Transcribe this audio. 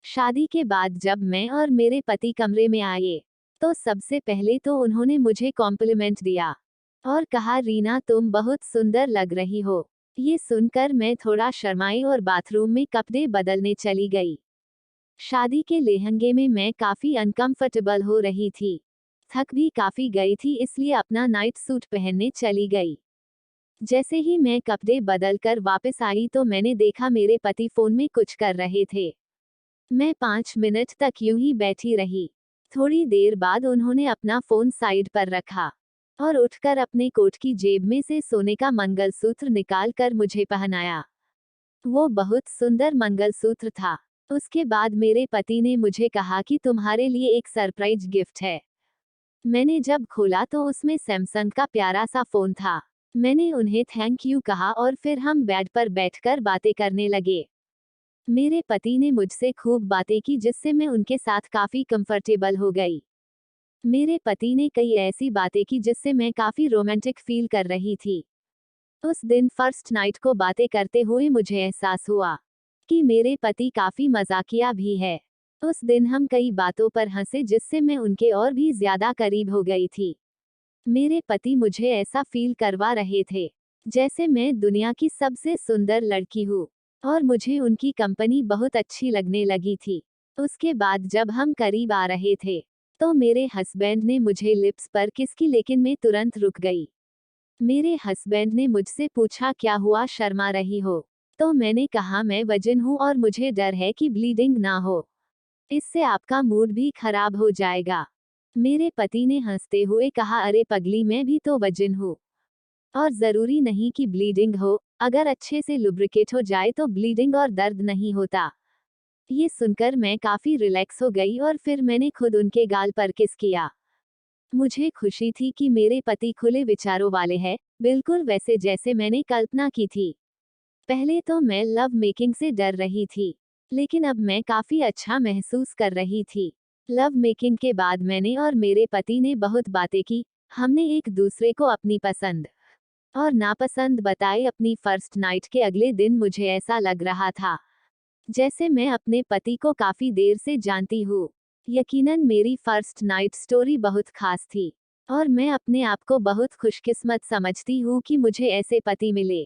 शादी के बाद जब मैं और मेरे पति कमरे में आए, तो सबसे पहले तो उन्होंने मुझे कॉम्प्लीमेंट दिया और कहा, रीना तुम बहुत सुंदर लग रही हो। ये सुनकर मैं थोड़ा शर्माई और बाथरूम में कपड़े बदलने चली गई। शादी के लहंगे में मैं काफी अनकंफर्टेबल हो रही थी। थक भी काफी गई थी, इसलिए अपना नाइट सूट पहनने चली गई। जैसे ही मैं कपड़े बदलकर वापस आई तो मैंने देखा मेरे पति फोन में कुछ कर रहे थे। मैं 5 मिनट तक यूं ही बैठी रही। थोड़ी देर बाद उन्होंने अपना फोन साइड पर रखा और उठकर अपने कोट की जेब में से सोने का मंगलसूत्र निकाल कर मुझे पहनाया। वो बहुत सुंदर मंगलसूत्र था। उसके बाद मेरे पति ने मुझे कहा कि तुम्हारे लिए एक सरप्राइज गिफ्ट है। मैंने जब खोला तो उसमें सैमसंग का प्यारा सा फोन था। मैंने उन्हें थैंक यू कहा और फिर हम बेड पर बैठकर बातें करने लगे। मेरे पति ने मुझसे खूब बातें की जिससे मैं उनके साथ काफी कंफर्टेबल हो गई। मेरे पति ने कई ऐसी बातें की जिससे मैं काफी रोमांटिक फील कर रही थी। उस दिन फर्स्ट नाइट को बातें करते हुए मुझे एहसास हुआ कि मेरे पति काफी मजाकिया भी है। उस दिन हम कई बातों पर हंसे जिससे मैं उनके और भी ज्यादा करीब हो गई थी। मेरे पति मुझे ऐसा फील करवा रहे थे जैसे मैं दुनिया की सबसे सुंदर लड़की हूँ और मुझे उनकी कंपनी बहुत अच्छी लगने लगी थी। उसके बाद जब हम करीब आ रहे थे तो मेरे हस्बैंड ने मुझे लिप्स पर किस की, लेकिन मैं तुरंत रुक गई। मेरे हस्बैंड ने मुझसे पूछा, क्या हुआ, शर्मा रही हो? तो मैंने कहा, मैं वजन हूँ और मुझे डर है कि ब्लीडिंग ना हो। इससे आपका मूड भी खराब हो जाएगा। मेरे पति ने हंसते हुए कहा, अरे पगली, मैं भी तो वजन हूँ और जरूरी नहीं कि ब्लीडिंग हो। अगर अच्छे से लुब्रिकेट हो जाए तो ब्लीडिंग और दर्द नहीं होता। ये सुनकर मैं काफी रिलैक्स हो गई और फिर मैंने खुद उनके गाल पर किस किया। मुझे खुशी थी कि मेरे पति खुले विचारों वाले हैं, बिल्कुल वैसे जैसे मैंने कल्पना की थी। पहले तो मैं लव मेकिंग से डर रही थी, लेकिन अब मैं काफी अच्छा महसूस कर रही थी। लव मेकिंग के बाद मैंने और मेरे पति ने बहुत बातें की। हमने एक दूसरे को अपनी पसंद और नापसंद बताए। अपनी फर्स्ट नाइट के अगले दिन मुझे ऐसा लग रहा था जैसे मैं अपने पति को काफी देर से जानती हूँ। यकीनन मेरी फर्स्ट नाइट स्टोरी बहुत खास थी और मैं अपने आप को बहुत खुशकिस्मत समझती हूँ कि मुझे ऐसे पति मिले।